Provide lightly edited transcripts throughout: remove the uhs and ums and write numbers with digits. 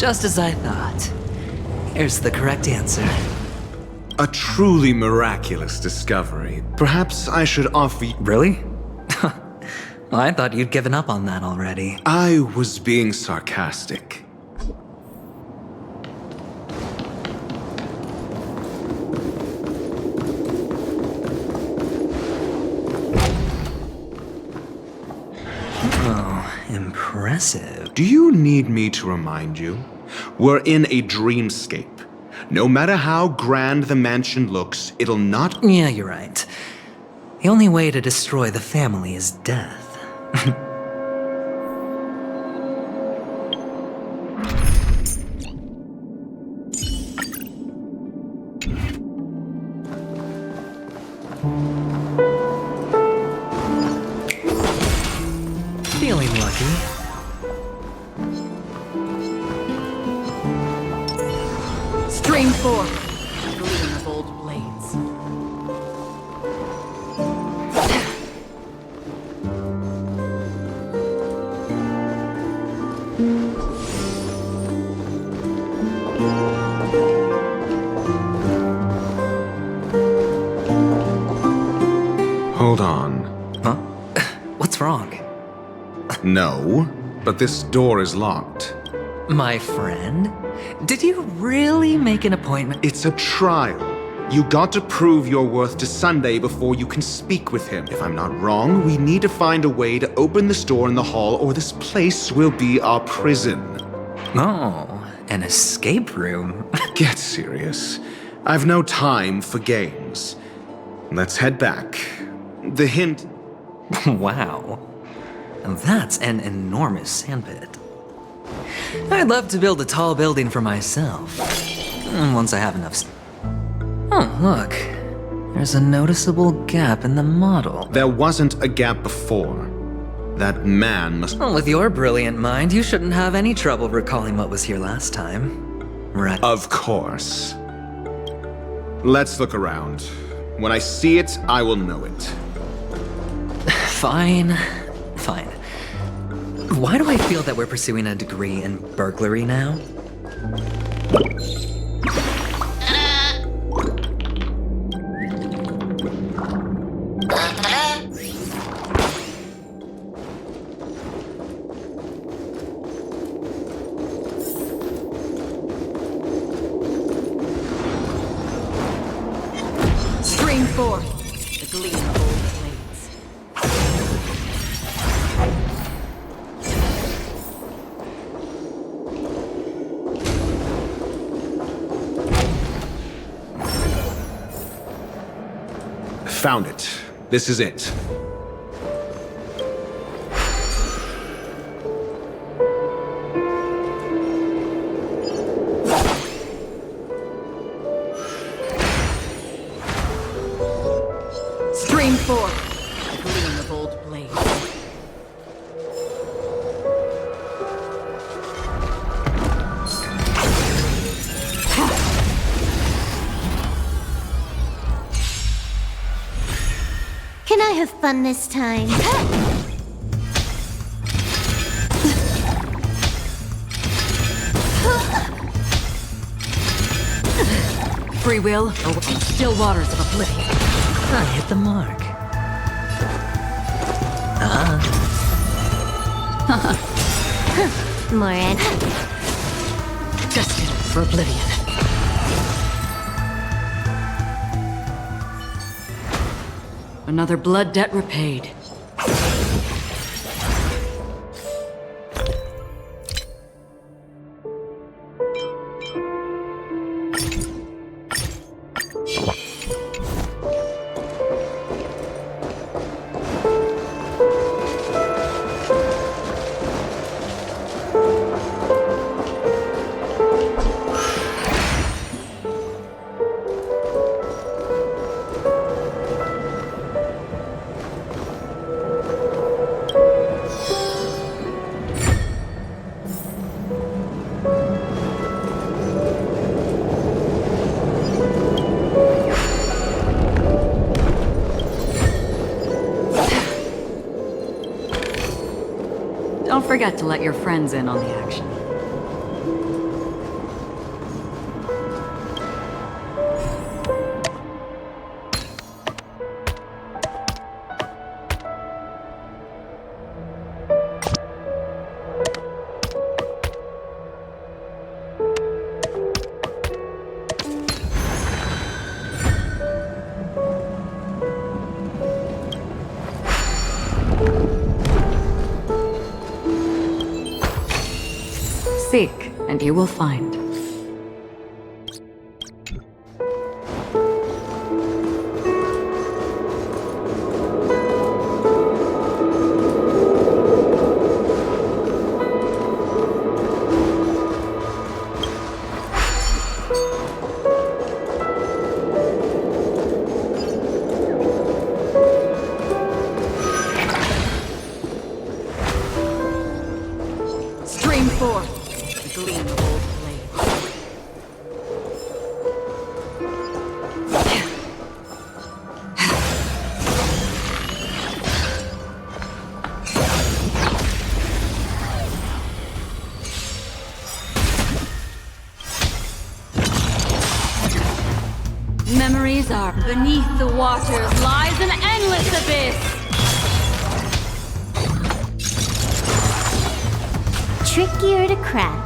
Just as I thought. Here's the correct answer. A truly miraculous discovery. Perhaps I should offer you... Really? Well, I thought you'd given up on that already. I was being sarcastic. Oh, impressive. Do you need me to remind you? We're in a dreamscape. No matter how grand the mansion looks, it'll not... Yeah, you're right. The only way to destroy the family is death. Feeling lucky. Stream 4. Gleam of old blades. Hold on. Huh? What's wrong? No, but this door is locked. My friend? Did you really make an appointment? It's a trial. You got to prove your worth to Sunday before you can speak with him. If I'm not wrong, we need to find a way to open this door in the hall or this place will be our prison. Oh, an escape room. Get serious. I've no time for games. Let's head back. The hint... Wow. That's an enormous sandpit. I'd love to build a tall building for myself. Once I have enough... Oh, look. There's a noticeable gap in the model. There wasn't a gap before. That man must... Well, with your brilliant mind, you shouldn't have any trouble recalling what was here last time. Right. Of course. Let's look around. When I see it, I will know it. Fine. Fine. Why do I feel that we're pursuing a degree in burglary now? Stream 4. The gleam of old blades. Found it. This is it. Stream 4. The gleam of old blades. Can I have fun this time? Free will or still waters of oblivion. I hit the mark. Moran. Destined for oblivion. Another blood debt repaid. Don't forget to let your friends in on the action. Seek, and you will find. Stream forth, gleam of old blades. Memories are beneath the waters lies an endless abyss. Trickier to crack.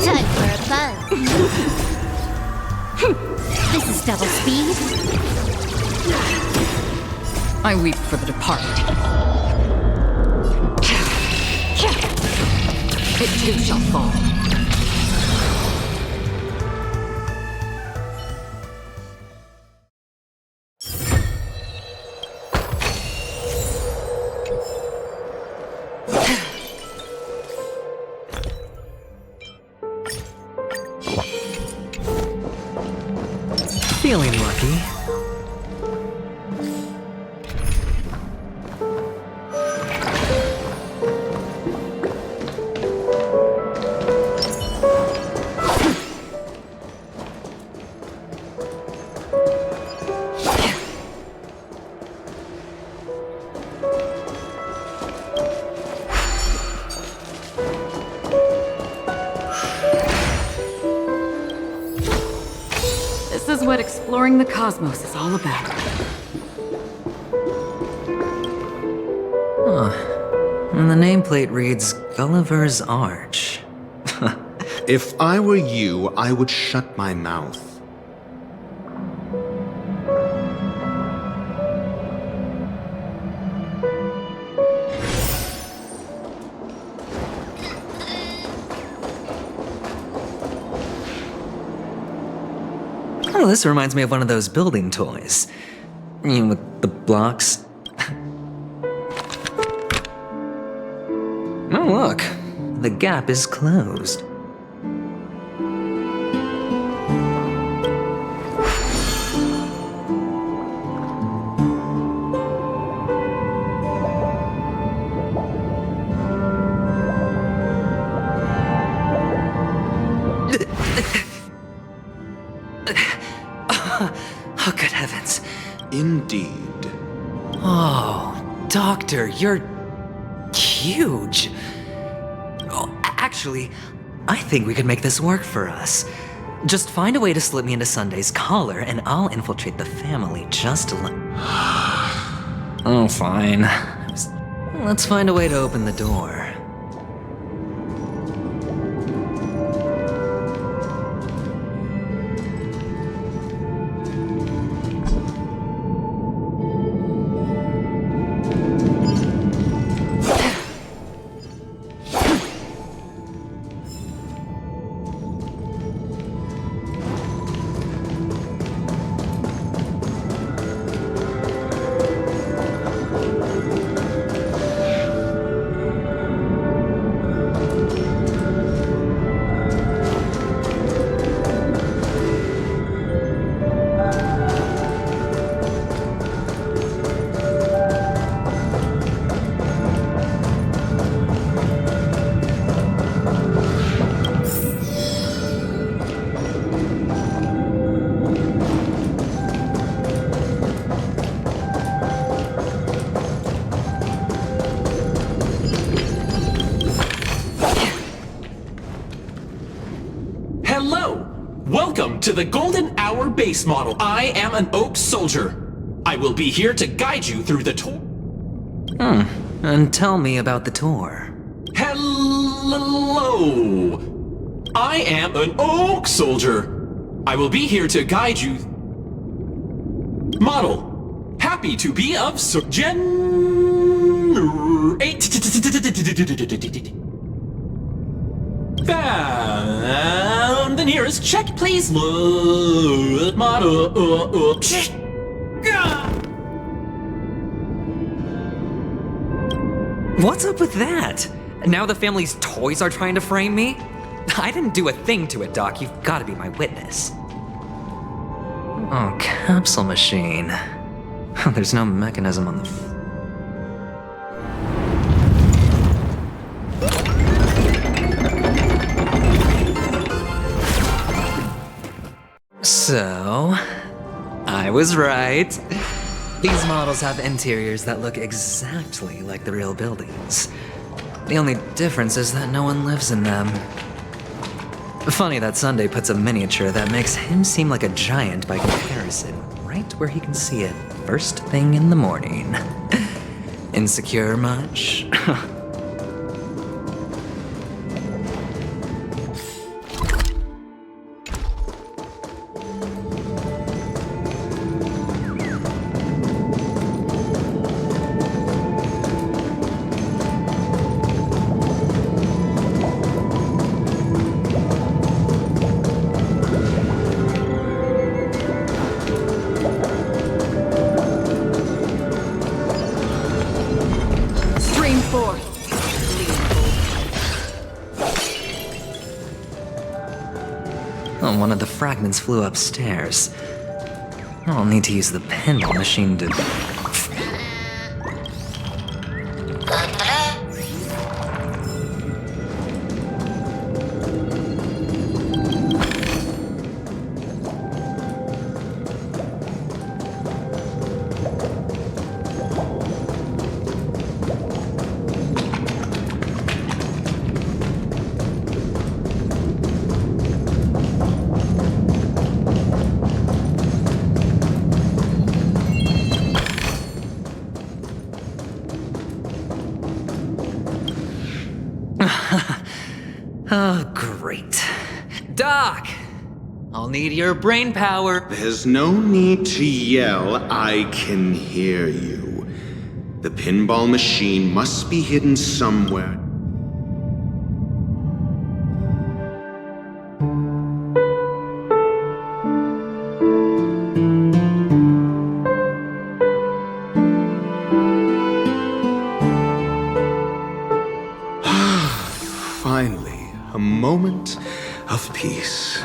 Time for a fun. This is double speed. I weep for the departed. It too shall fall. Feeling lucky. This is what exploring the cosmos is all about. And the nameplate reads Gulliver's Arch. If I were you, I would shut my mouth. Oh, this reminds me of one of those building toys. You know, with the blocks. Oh, look. The gap is closed. Oh, good heavens. Indeed. Oh, Doctor, you're huge. Oh, actually, I think we could make this work for us. Just find a way to slip me into Sunday's collar, and I'll infiltrate the family just a little. Oh, fine. Let's find a way to open the door. Welcome to the Golden Hour base model. I am an Oak Soldier. I will be here to guide you through the tour. And tell me about the tour. Hello. I am an Oak Soldier. I will be here to guide you. Model. Happy to be of Found the nearest check, please. What's up with that? Now the family's toys are trying to frame me? I didn't do a thing to it, Doc. You've got to be my witness. Oh, capsule machine. There's no mechanism on the... So, I was right. These models have interiors that look exactly like the real buildings. The only difference is that no one lives in them. Funny that Sunday puts a miniature that makes him seem like a giant by comparison, right where he can see it first thing in the morning. Insecure much? One of the fragments flew upstairs. I'll need to use the pinball machine to... Oh, great. Doc! I'll need your brain power. There's no need to yell. I can hear you. The pinball machine must be hidden somewhere. Finally, a moment of peace.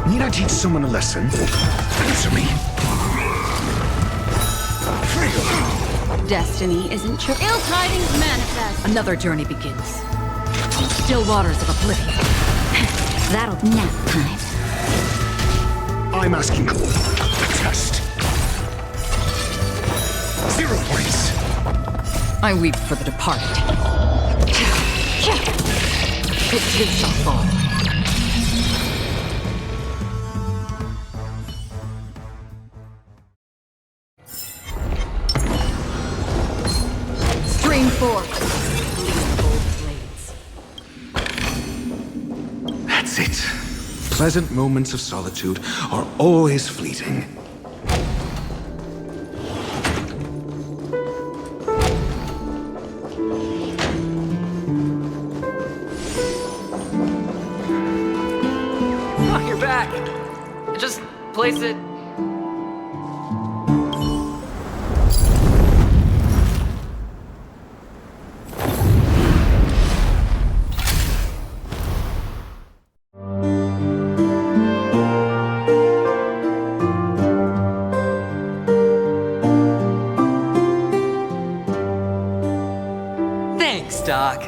Need I teach someone a lesson? Answer me. Destiny isn't true. Ill tidings manifest. Another journey begins. Still waters of oblivion. That'll nap time. I'm asking a test. 0 points. I weep for the departed. It too shall fall. Stream forth. Gleam gold blades. That's it. Pleasant moments of solitude are always fleeting. Oh, you're back. Just place it. Thanks, Doc.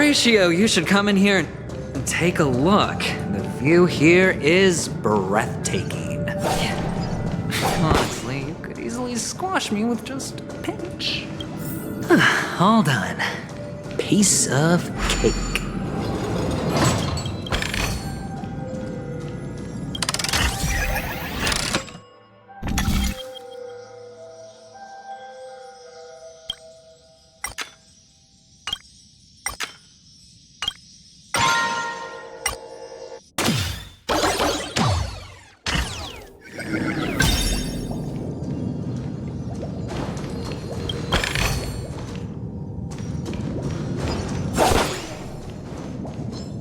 Horatio, you should come in here and take a look. The view here is breathtaking. Honestly, you could easily squash me with just a pinch. All done. Piece of cake.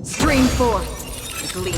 Stream forth, gleam.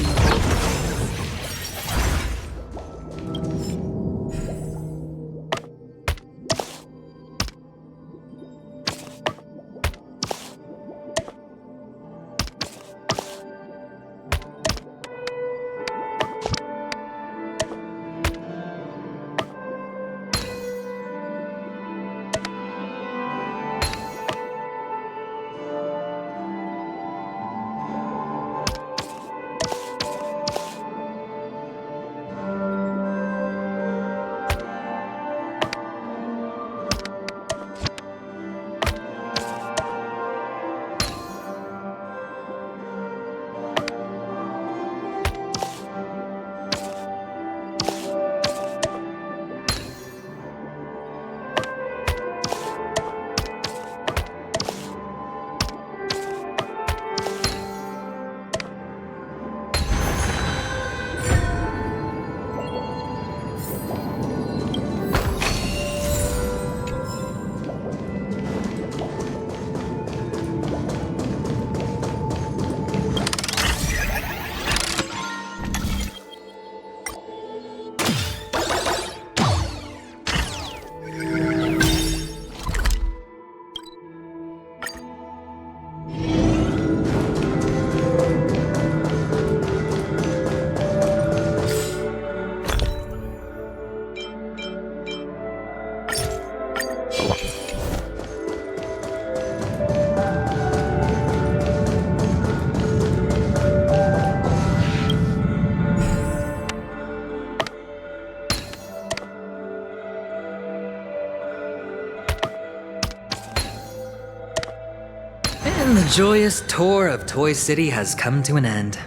And the joyous tour of Toy City has come to an end.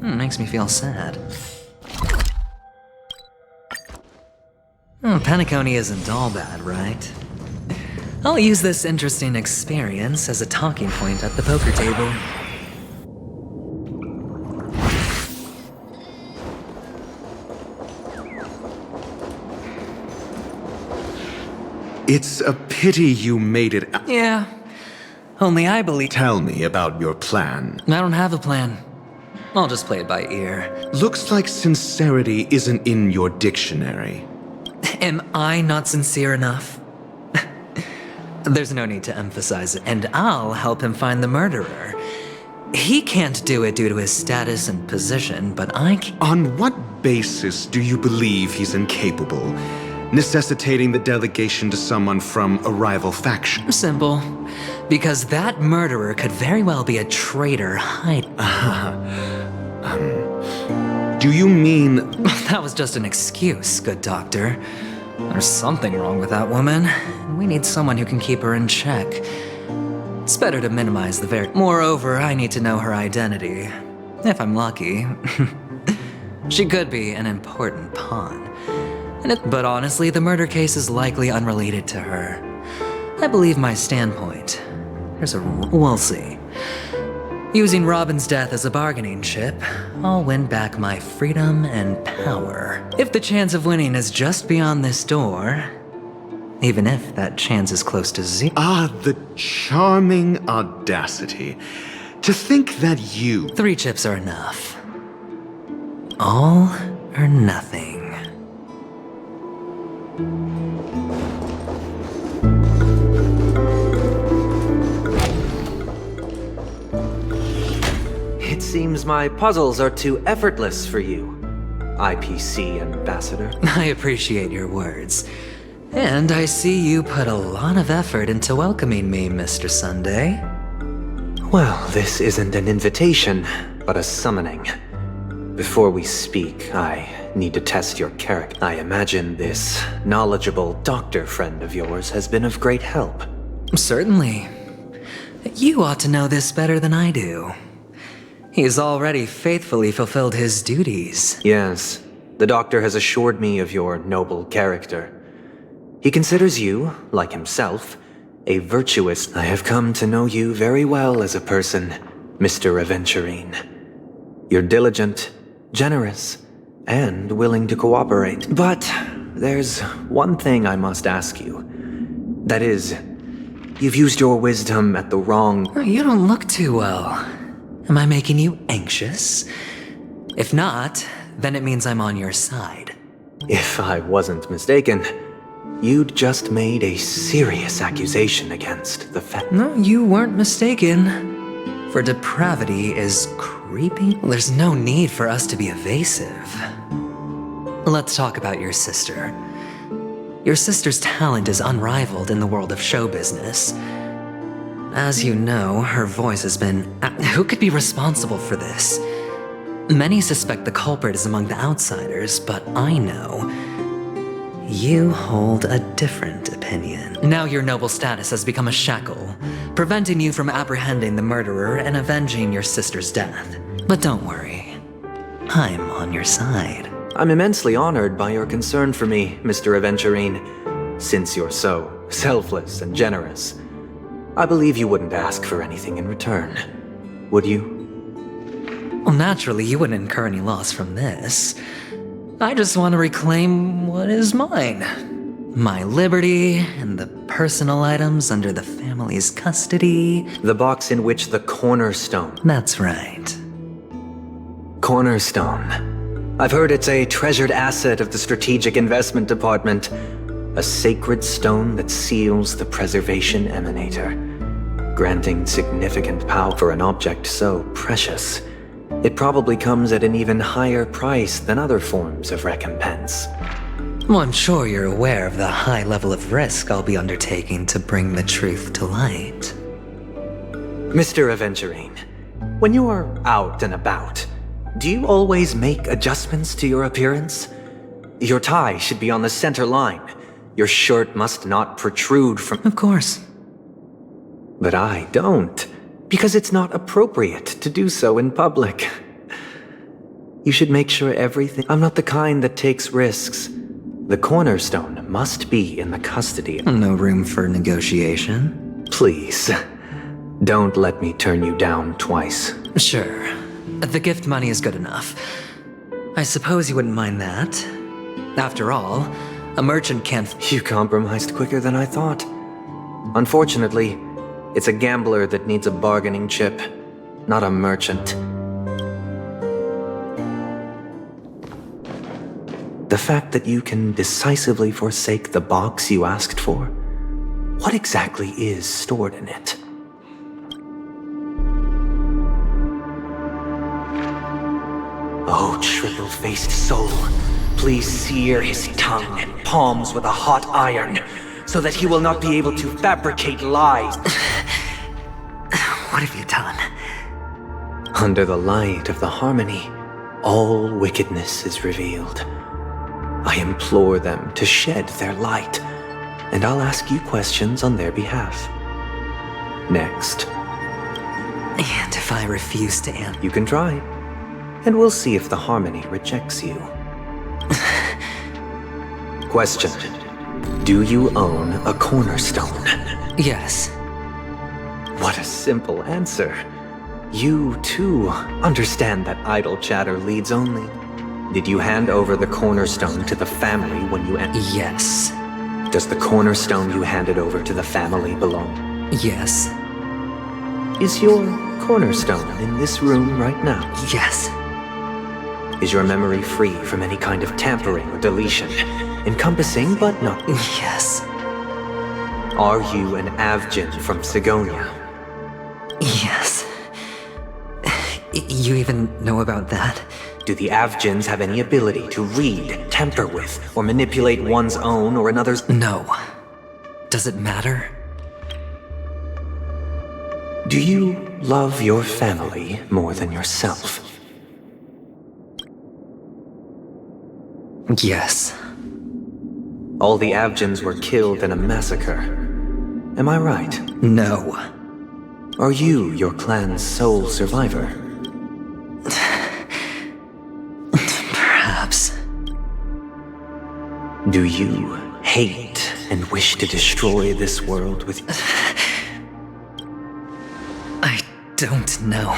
Makes me feel sad. Peniconia isn't all bad, right? I'll use this interesting experience as a talking point at the poker table. It's a pity you made it. Yeah, only I believe. Tell me about your plan. I don't have a plan. I'll just play it by ear. Looks like sincerity isn't in your dictionary. Am I not sincere enough? There's no need to emphasize it, and I'll help him find the murderer. He can't do it due to his status and position, but I can. On what basis do you believe he's incapable, necessitating the delegation to someone from a rival faction? Simple. Because that murderer could very well be a traitor hiding. Do you mean... That was just an excuse, good doctor. There's something wrong with that woman. We need someone who can keep her in check. It's better to minimize the very... Moreover, I need to know her identity. If I'm lucky. She could be an important pawn. But honestly, the murder case is likely unrelated to her. I believe my standpoint. We'll see. Using Robin's death as a bargaining chip, I'll win back my freedom and power. If the chance of winning is just beyond this door, even if that chance is close to zero. Ah, the charming audacity. To think that you... 3 chips are enough. All or nothing. It seems my puzzles are too effortless for you, IPC Ambassador. I appreciate your words. And I see you put a lot of effort into welcoming me, Mr. Sunday. Well, this isn't an invitation, but a summoning. Before we speak, I need to test your character. I imagine this knowledgeable doctor friend of yours has been of great help. Certainly. You ought to know this better than I do. He's already faithfully fulfilled his duties. Yes, the doctor has assured me of your noble character. He considers you, like himself, a virtuous. I have come to know you very well as a person, Mr. Aventurine. You're diligent, generous, and willing to cooperate. But there's one thing I must ask you. That is, you've used your wisdom at the wrong... You don't look too well. Am I making you anxious? If not, then it means I'm on your side. If I wasn't mistaken, you'd just made a serious accusation against the No, you weren't mistaken. For depravity is creepy. There's no need for us to be evasive. Let's talk about your sister. Your sister's talent is unrivaled in the world of show business. As you know, her voice has been... Who could be responsible for this? Many suspect the culprit is among the outsiders, but I know you hold a different opinion. Now your noble status has become a shackle, preventing you from apprehending the murderer and avenging your sister's death. But don't worry, I'm on your side. I'm immensely honored by your concern for me, Mr. Aventurine. Since you're so selfless and generous, I believe you wouldn't ask for anything in return, would you? Well, naturally, you wouldn't incur any loss from this. I just want to reclaim what is mine. My liberty and the personal items under the family's custody. The box in which the cornerstone... That's right. Cornerstone. I've heard it's a treasured asset of the Strategic Investment Department. A sacred stone that seals the Preservation Emanator, granting significant power for an object so precious. It probably comes at an even higher price than other forms of recompense. Well, I'm sure you're aware of the high level of risk I'll be undertaking to bring the truth to light. Mr. Aventurine, when you are out and about, do you always make adjustments to your appearance? Your tie should be on the center line. Your shirt must not protrude from... Of course. But I don't, because it's not appropriate to do so in public. You should make sure everything... I'm not the kind that takes risks. The cornerstone must be in the custody... No room for negotiation? Please, don't let me turn you down twice. Sure. The gift money is good enough. I suppose you wouldn't mind that. After all, a merchant can't... You compromised quicker than I thought. Unfortunately, it's a gambler that needs a bargaining chip, not a merchant. The fact that you can decisively forsake the box you asked for, what exactly is stored in it? Oh, triple-faced soul, please sear his tongue and palms with a hot iron, so that he will not be able to fabricate lies. What have you done? Under the light of the harmony, all wickedness is revealed. I implore them to shed their light, and I'll ask you questions on their behalf. Next. And if I refuse to answer... You can try, and we'll see if the harmony rejects you. Question. Do you own a cornerstone? Yes. What a simple answer. You, too, understand that idle chatter leads only. Did you hand over the cornerstone to the family when you entered? Yes. Does the cornerstone you handed over to the family belong? Yes. Is your cornerstone in this room right now? Yes. Is your memory free from any kind of tampering or deletion? Encompassing but not... Yes. Are you an Avgin from Sigonia? Yes. You even know about that? Do the Avgins have any ability to read, tamper with, or manipulate one's own or another's... No. Does it matter? Do you love your family more than yourself? Yes. All the Avgens were killed in a massacre. Am I right? No. Are you your clan's sole survivor? Perhaps. Do you hate and wish to destroy this world with... I don't know.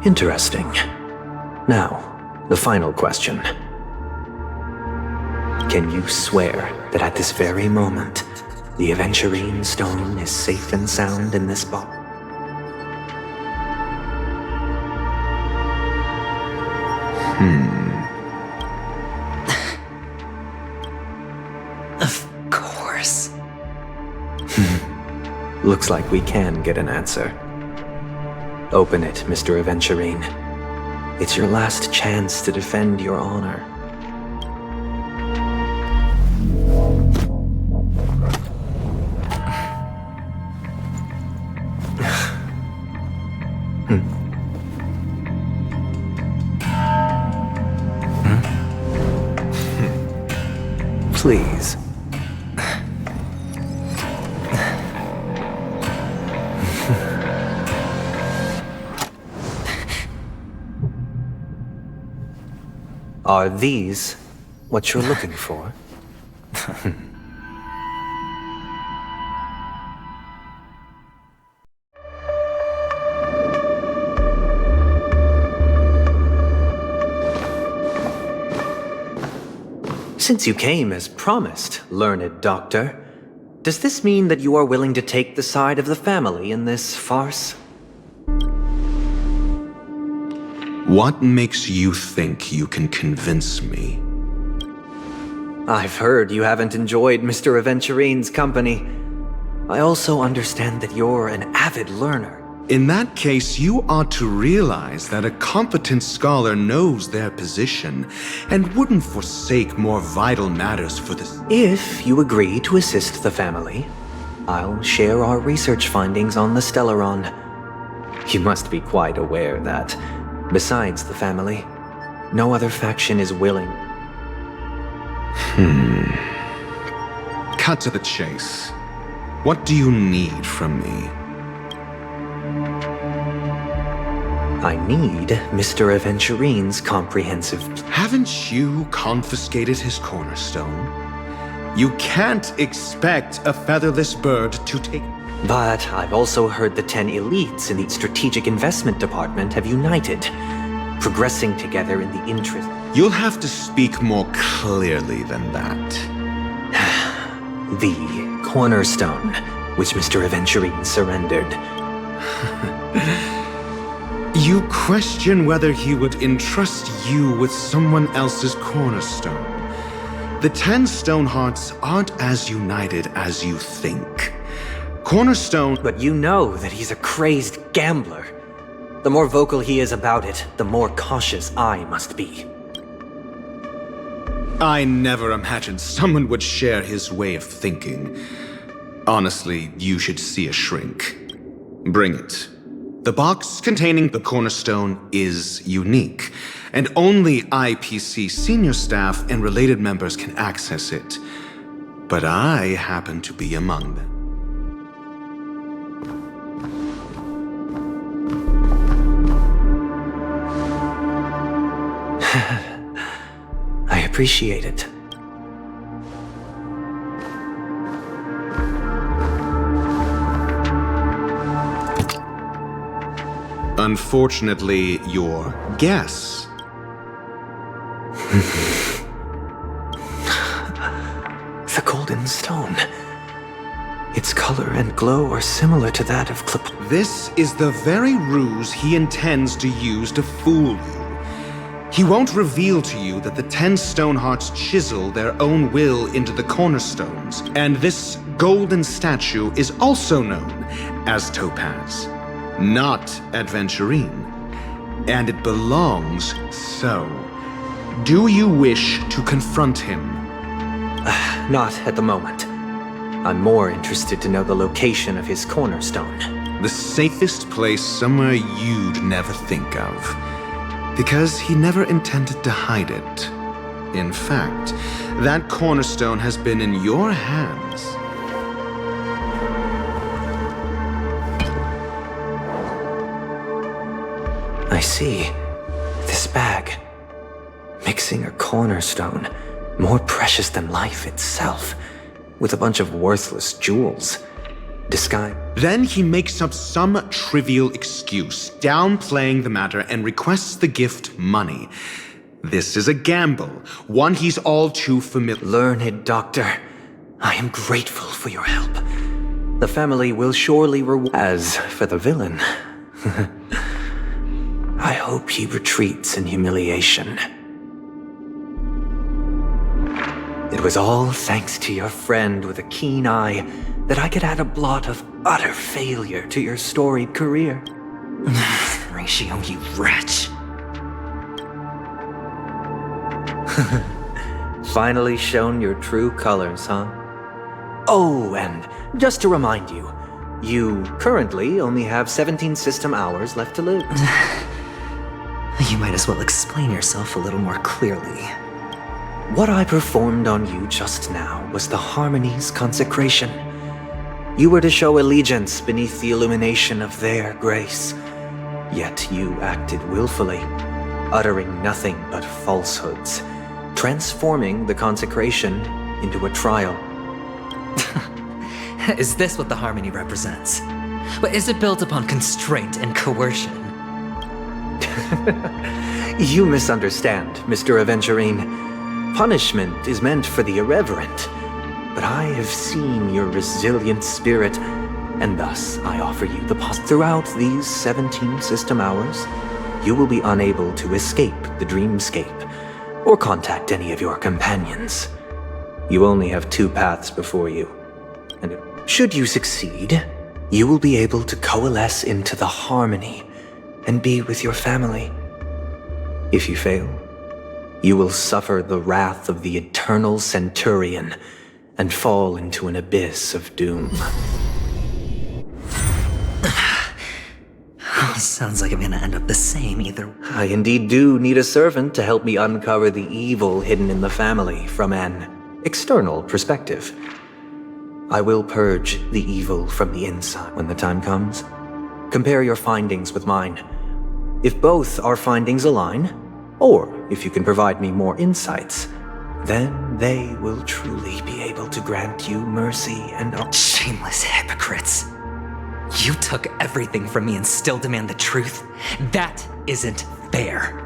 Interesting. Now, the final question. Can you swear that at this very moment, the Aventurine Stone is safe and sound in this box? Of course. Looks like we can get an answer. Open it, Mr. Aventurine. It's your last chance to defend your honor. Please. Are these what you're looking for? Since you came as promised, learned doctor, does this mean that you are willing to take the side of the family in this farce? What makes you think you can convince me? I've heard you haven't enjoyed Mr. Aventurine's company. I also understand that you're an avid learner. In that case, you ought to realize that a competent scholar knows their position and wouldn't forsake more vital matters for this. If you agree to assist the family, I'll share our research findings on the Stellaron. You must be quite aware that, besides the family, no other faction is willing. Cut to the chase. What do you need from me? I need Mr. Aventurine's comprehensive... Haven't you confiscated his cornerstone? You can't expect a featherless bird to take... But I've also heard the 10 elites in the Strategic Investment Department have united, progressing together in the interest... You'll have to speak more clearly than that. The cornerstone, which Mr. Aventurine surrendered. You question whether he would entrust you with someone else's cornerstone. The 10 Stonehearts aren't as united as you think. Cornerstone... But you know that he's a crazed gambler. The more vocal he is about it, the more cautious I must be. I never imagined someone would share his way of thinking. Honestly, you should see a shrink. Bring it. The box containing the cornerstone is unique, and only IPC senior staff and related members can access it. But I happen to be among them. I appreciate it. Unfortunately, your guess. The golden stone. Its color and glow are similar to that of This is the very ruse he intends to use to fool you. He won't reveal to you that the 10 Stonehearts chisel their own will into the cornerstones, and this golden statue is also known as Topaz, not Aventurine. And it belongs so. Do you wish to confront him? Not at the moment. I'm more interested to know the location of his cornerstone. The safest place somewhere you'd never think of. Because he never intended to hide it. In fact, that cornerstone has been in your hands. I see. This bag. Mixing a cornerstone, more precious than life itself, with a bunch of worthless jewels. Disguise. Then he makes up some trivial excuse, downplaying the matter, and requests the gift money. This is a gamble, one he's all too familiar. Learned doctor, I am grateful for your help. The family will surely reward. As for the villain, I hope he retreats in humiliation. It was all thanks to your friend with a keen eye that I could add a blot of utter failure to your storied career. Ratio, you wretch. Finally shown your true colors, huh? Oh, and just to remind you, you currently only have 17 system hours left to live. You might as well explain yourself a little more clearly. What I performed on you just now was the Harmony's consecration. You were to show allegiance beneath the illumination of their grace. Yet you acted willfully, uttering nothing but falsehoods, transforming the consecration into a trial. Is this what the Harmony represents? But is it built upon constraint and coercion? You misunderstand, Mr. Aventurine. Punishment is meant for the irreverent, but I have seen your resilient spirit, and thus I offer you the Throughout these 17 system hours, you will be unable to escape the dreamscape, or contact any of your companions. You only have 2 paths before you, and should you succeed, you will be able to coalesce into the Harmony and be with your family. If you fail, you will suffer the wrath of the eternal Centurion and fall into an abyss of doom. Sounds like I'm gonna end up the same either. I indeed do need a servant to help me uncover the evil hidden in the family from an external perspective. I will purge the evil from the inside when the time comes. Compare your findings with mine. If both our findings align, or if you can provide me more insights, then they will truly be able to grant you mercy and... Shameless hypocrites. You took everything from me and still demand the truth? That isn't fair.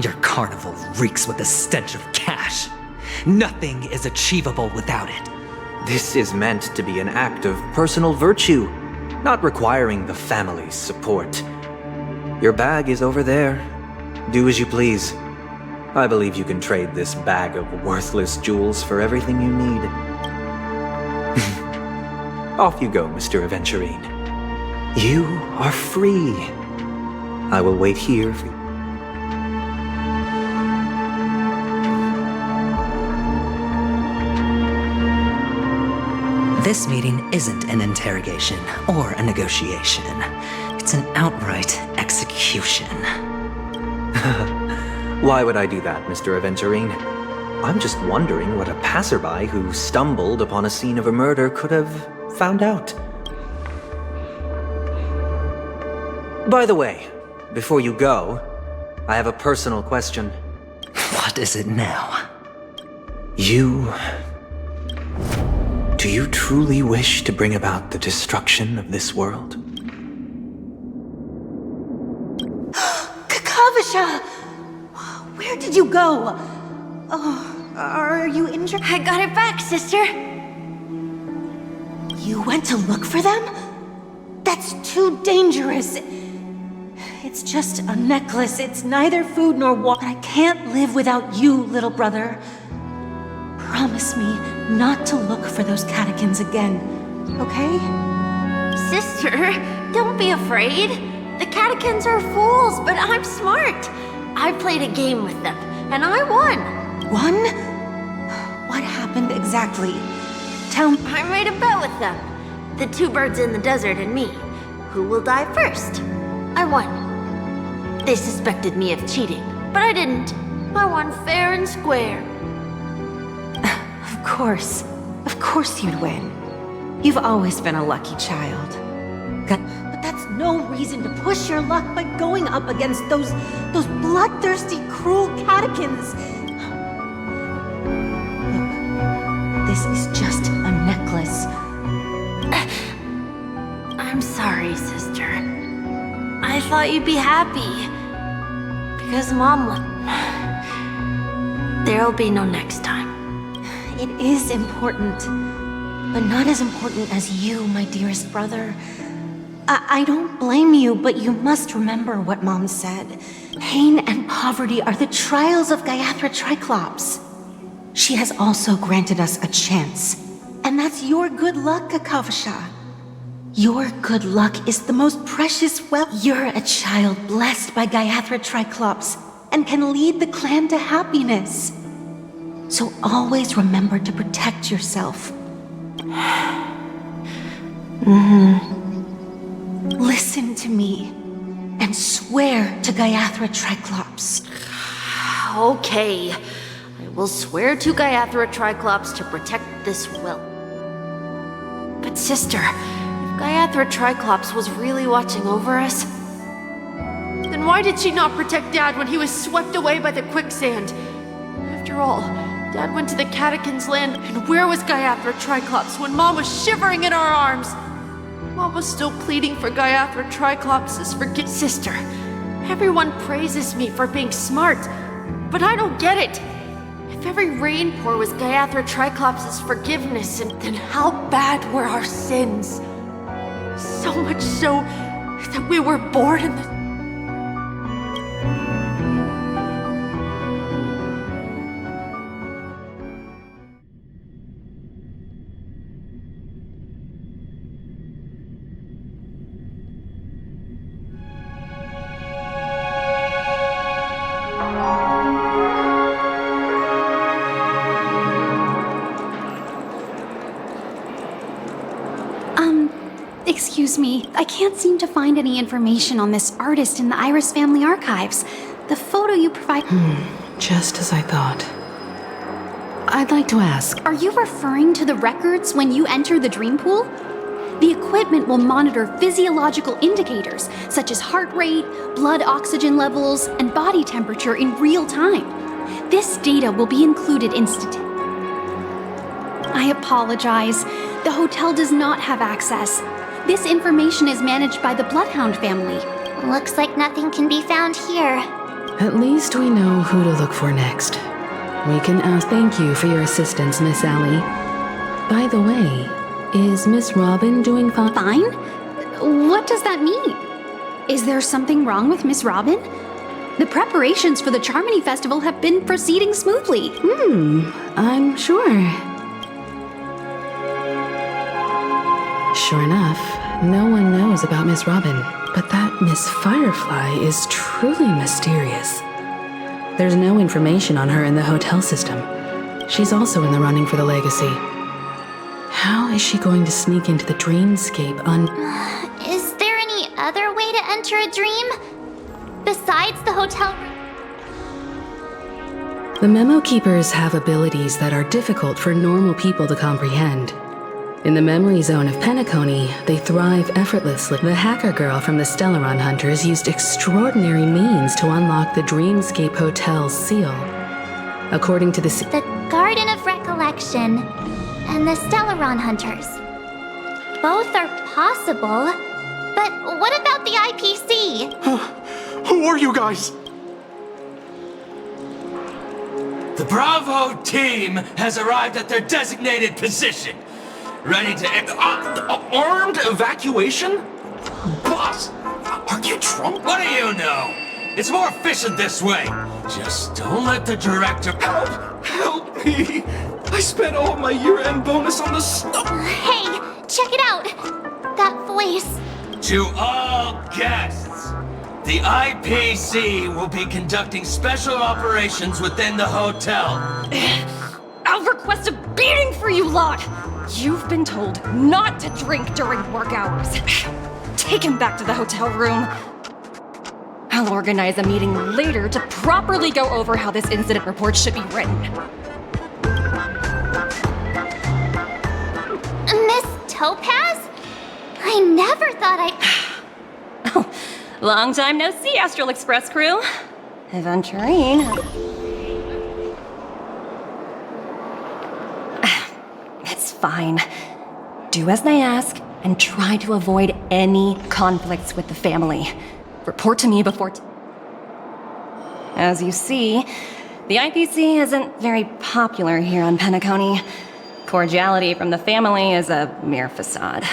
Your carnival reeks with the stench of cash. Nothing is achievable without it. This is meant to be an act of personal virtue, not requiring the family's support. Your bag is over there. Do as you please. I believe you can trade this bag of worthless jewels for everything you need. Off you go, Mr. Aventurine. You are free. I will wait here for you. This meeting isn't an interrogation or a negotiation. It's an outright execution. Why would I do that, Mr. Aventurine? I'm just wondering what a passerby who stumbled upon a scene of a murder could have found out. By the way, before you go, I have a personal question. What is it now? Do you truly wish to bring about the destruction of this world? Kakavasha! Where did you go? Oh, are you injured? I got it back, sister. You went to look for them? That's too dangerous. It's just a necklace. It's neither food nor water. I can't live without you, little brother. Promise me not to look for those catechins again, okay? Sister, don't be afraid. The catechins are fools, but I'm smart. I played a game with them, and I won. Won? What happened exactly? Tell me. I made a bet with them. The 2 birds in the desert and me. Who will die first? I won. They suspected me of cheating, but I didn't. I won fair and square. Of course you'd win. You've always been a lucky child. But that's no reason to push your luck by going up against those bloodthirsty, cruel catechins. Look, this is just a necklace. I'm sorry, sister. I thought you'd be happy. Because Mom left. There'll be no next time. It is important, but not as important as you, my dearest brother. I don't blame you, but you must remember what Mom said. Pain and poverty are the trials of Gayatri Triclops. She has also granted us a chance. And that's your good luck, Akavasha. Your good luck is the most precious wealth. You're a child blessed by Gayatri Triclops and can lead the clan to happiness. So always remember to protect yourself. Listen to me and swear to Gayatri Triclops. Okay. I will swear to Gayatri Triclops to protect this wealth. But sister, if Gayatri Triclops was really watching over us, then why did she not protect Dad when he was swept away by the quicksand? After all, Dad went to the Catechins' land, and where was Gayatri Triclops when Mom was shivering in our arms? Mom was still pleading for Gayatri Triclops' forgiveness. Sister, everyone praises me for being smart, but I don't get it. If every rain pour was Gayatri Triclops' forgiveness, then how bad were our sins? So much so that we were born in the... Excuse me, I can't seem to find any information on this artist in the Iris family archives. The photo you provide... Just as I thought. I'd like to ask... Are you referring to the records when you enter the dream pool? The equipment will monitor physiological indicators, such as heart rate, blood oxygen levels, and body temperature in real time. This data will be included I apologize. The hotel does not have access. This information is managed by the Bloodhound family. Looks like nothing can be found here. At least we know who to look for next. We can ask. Thank you for your assistance, Miss Allie. By the way, is Miss Robin doing fine? Fine? What does that mean? Is there something wrong with Miss Robin? The preparations for the Charmony Festival have been proceeding smoothly. I'm sure. Sure enough, no one knows about Miss Robin, but that Miss Firefly is truly mysterious. There's no information on her in the hotel system. She's also in the running for the legacy. How is she going to sneak into the dreamscape Is there any other way to enter a dream? Besides the hotel room? The Memo Keepers have abilities that are difficult for normal people to comprehend. In the memory zone of Peniconia, they thrive effortlessly. The hacker girl from the Stellaron Hunters used extraordinary means to unlock the Dreamscape Hotel's seal. According to the Garden of Recollection and the Stellaron Hunters. Both are possible, but what about the IPC? Who are you guys? The Bravo team has arrived at their designated position. Ready to armed evacuation? Boss, are you drunk? What do you know? It's more efficient this way. Just don't let the director... Help me! I spent all my year-end bonus on the stuff. Hey, check it out! That voice. To all guests, the IPC will be conducting special operations within the hotel. I'll request a beating for you lot! You've been told not to drink during work hours. take him back to the hotel room. I'll organize a meeting later to properly go over how this incident report should be written. Miss Topaz? I never thought I'd... Oh, long time no see, Astral Express crew. Aventurine. It's fine. Do as they ask, and try to avoid any conflicts with the family. Report to me before... As you see, the IPC isn't very popular here on Peniconia. Cordiality from the family is a mere facade.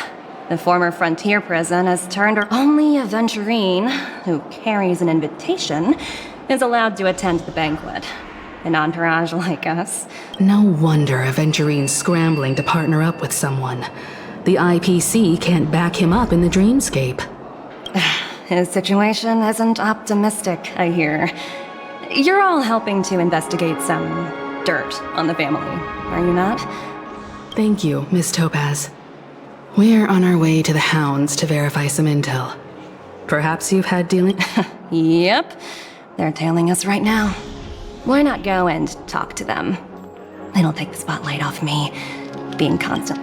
The former frontier prison has turned her only Aventurine, who carries an invitation, is allowed to attend the banquet. An entourage like us. No wonder Aventurine's scrambling to partner up with someone. The IPC can't back him up in the dreamscape. His situation isn't optimistic, I hear. You're all helping to investigate some dirt on the family, are you not? Thank you, Miss Topaz. We're on our way to the Hounds to verify some intel. Perhaps you've had dealing... Yep. They're tailing us right now. Why not go and talk to them? It'll take the spotlight off me, being constant.